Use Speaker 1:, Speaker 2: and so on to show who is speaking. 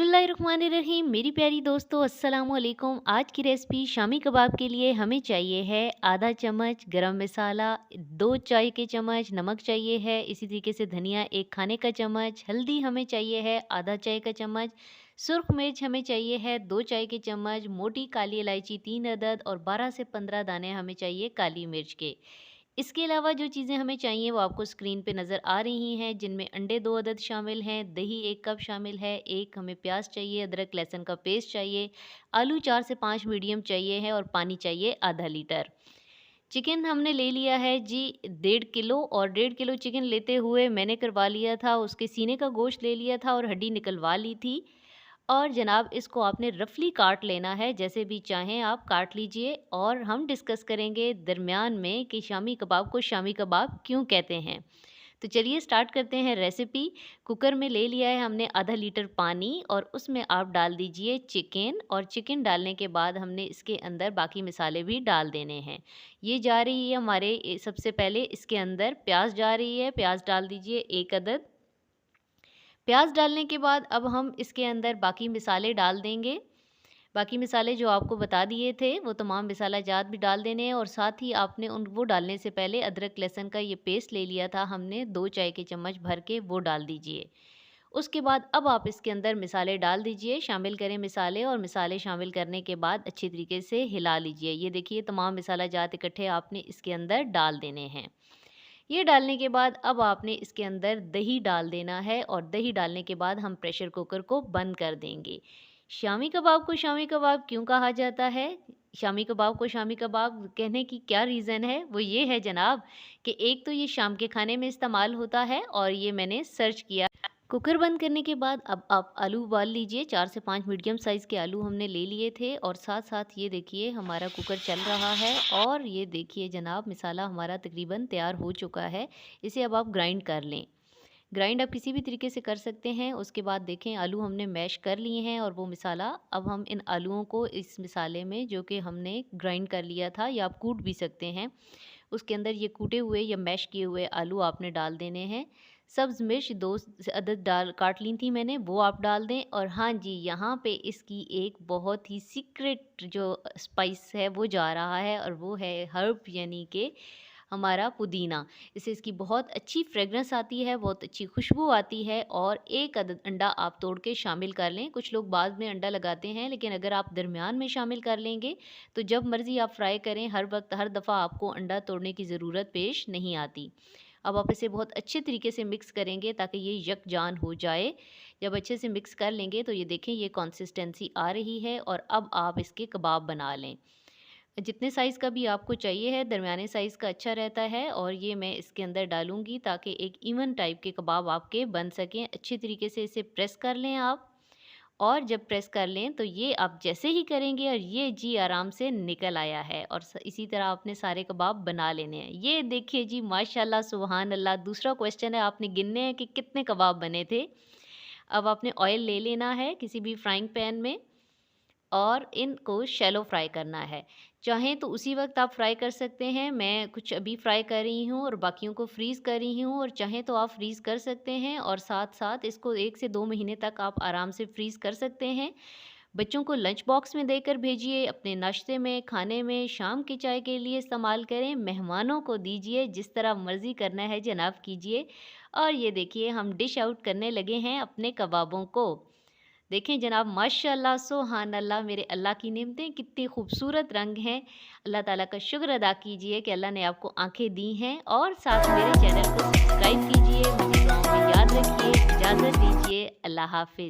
Speaker 1: बिस्मिल्लाहिर्रहमानिर्रहीम। मेरी प्यारी दोस्तों, अस्सलाम वालेकुम। आज की रेसिपी शामी कबाब के लिए हमें चाहिए है आधा चम्मच गरम मसाला, 2 चाय के चम्मच नमक चाहिए है, इसी तरीके से धनिया 1 खाने का चम्मच, हल्दी हमें चाहिए है आधा चाय का चम्मच, सुर्ख मिर्च हमें चाहिए है 2 चाय के चम्मच, मोटी काली इलायची 3 अदद और 12 से 15 दाने हमें चाहिए काली मिर्च के। इसके अलावा जो चीज़ें हमें चाहिए वो आपको स्क्रीन पे नज़र आ रही हैं, जिनमें अंडे 2 अदद शामिल हैं, दही 1 कप शामिल है, एक हमें प्याज चाहिए, अदरक लहसुन का पेस्ट चाहिए, आलू 4 से 5 मीडियम चाहिए है और पानी चाहिए आधा लीटर। चिकन हमने ले लिया है जी 1.5 किलो, और 1.5 किलो चिकन लेते हुए मैंने करवा लिया था, उसके सीने का गोश्त ले लिया था और हड्डी निकलवा ली थी। और जनाब इसको आपने रफली काट लेना है, जैसे भी चाहें आप काट लीजिए। और हम डिस्कस करेंगे दरमियान में कि शामी कबाब को शामी कबाब क्यों कहते हैं। तो चलिए स्टार्ट करते हैं रेसिपी। कुकर में ले लिया है हमने आधा लीटर पानी और उसमें आप डाल दीजिए चिकन, और चिकन डालने के बाद हमने इसके अंदर बाकी मसाले भी डाल देने हैं। ये जा रही है हमारे सबसे पहले इसके अंदर प्याज जा रही है, प्याज डाल दीजिए 1 अदद। प्याज डालने के बाद अब हम इसके अंदर बाकी मसाले डाल देंगे। बाकी मसाले जो आपको बता दिए थे वो तमाम मसाला जात भी डाल देने हैं, और साथ ही आपने उन वो डालने से पहले अदरक लहसुन का ये पेस्ट ले लिया था हमने 2 चाय के चम्मच भर के, वो डाल दीजिए। उसके बाद अब आप इसके अंदर मसाले डाल दीजिए, शामिल करें मसाले, और मसाले शामिल करने के बाद अच्छी तरीके से हिला लीजिए। ये देखिए तमाम मसाला जात इकट्ठे आपने इसके अंदर डाल देने हैं। ये डालने के बाद अब आपने इसके अंदर दही डाल देना है, और दही डालने के बाद हम प्रेशर कुकर को बंद कर देंगे। शामी कबाब को शामी कबाब क्यों कहा जाता है? शामी कबाब को शामी कबाब कहने की क्या रीज़न है? वो ये है जनाब कि एक तो ये शाम के खाने में इस्तेमाल होता है, और ये मैंने सर्च किया। कुकर बंद करने के बाद अब आप आलू उबाल लीजिए। 4 से 5 मीडियम साइज़ के आलू हमने ले लिए थे, और साथ साथ ये देखिए हमारा कुकर चल रहा है, और ये देखिए जनाब मसाला हमारा तकरीबन तैयार हो चुका है। इसे अब आप ग्राइंड कर लें। ग्राइंड आप किसी भी तरीके से कर सकते हैं। उसके बाद देखें आलू हमने मैश कर लिए हैं, और वो मसाला अब हम इन आलूओं को इस मसाले में जो कि हमने ग्राइंड कर लिया था, या आप कूट भी सकते हैं, उसके अंदर ये कूटे हुए या मैश किए हुए आलू आपने डाल देने हैं। सब्ज़ मिर्च 2 अदद डाल काट ली थी मैंने, वो आप डाल दें। और हाँ जी, यहाँ पे इसकी एक बहुत ही सीक्रेट जो स्पाइस है वो जा रहा है, और वो है हर्ब, यानी कि हमारा पुदीना। इससे इसकी बहुत अच्छी फ्रेगरेंस आती है, बहुत अच्छी खुशबू आती है। और 1 अदद अंडा आप तोड़ के शामिल कर लें। कुछ लोग बाद में अंडा लगाते हैं, लेकिन अगर आप दरमियान में शामिल कर लेंगे तो जब मर्ज़ी आप फ्राई करें, हर वक्त हर दफ़ा आपको अंडा तोड़ने की ज़रूरत पेश नहीं आती। अब आप इसे बहुत अच्छे तरीके से मिक्स करेंगे ताकि ये यकजान हो जाए। जब अच्छे से मिक्स कर लेंगे तो ये देखें ये कंसिस्टेंसी आ रही है, और अब आप इसके कबाब बना लें। जितने साइज़ का भी आपको चाहिए है, दरमियाने साइज़ का अच्छा रहता है। और ये मैं इसके अंदर डालूँगी ताकि एक इवन टाइप के कबाब आपके बन सकें। अच्छी तरीके से इसे प्रेस कर लें आप, और जब प्रेस कर लें तो ये आप जैसे ही करेंगे और ये जी आराम से निकल आया है। और इसी तरह आपने सारे कबाब बना लेने हैं। ये देखिए जी माशाल्लाह सुभान अल्लाह। दूसरा क्वेश्चन है, आपने गिनने हैं कि कितने कबाब बने थे। अब आपने ऑयल ले लेना है किसी भी फ्राइंग पैन में, और इनको शैलो फ्राई करना है। चाहें तो उसी वक्त आप फ्राई कर सकते हैं, मैं कुछ अभी फ्राई कर रही हूँ और बाकियों को फ्रीज़ कर रही हूँ, और चाहें तो आप फ्रीज़ कर सकते हैं, और साथ साथ इसको 1 से 2 महीने तक आप आराम से फ्रीज़ कर सकते हैं। बच्चों को लंच बॉक्स में देकर भेजिए, अपने नाश्ते में, खाने में, शाम की चाय के लिए इस्तेमाल करें, मेहमानों को दीजिए, जिस तरह मर्ज़ी करना है जनाब कीजिए। और ये देखिए हम डिश आउट करने लगे हैं अपने कबाबों को। देखें जनाब माशाल्लाह सुभान अल्लाह, मेरे अल्लाह की नेमतें कितनी खूबसूरत रंग हैं। अल्लाह ताला का शुक्र अदा कीजिए कि अल्लाह ने आपको आंखें दी हैं, और साथ मेरे चैनल को सब्सक्राइब कीजिए। मुझे दुआओं में याद रखिए। इजाज़त दीजिए। अल्लाह हाफ़िज़।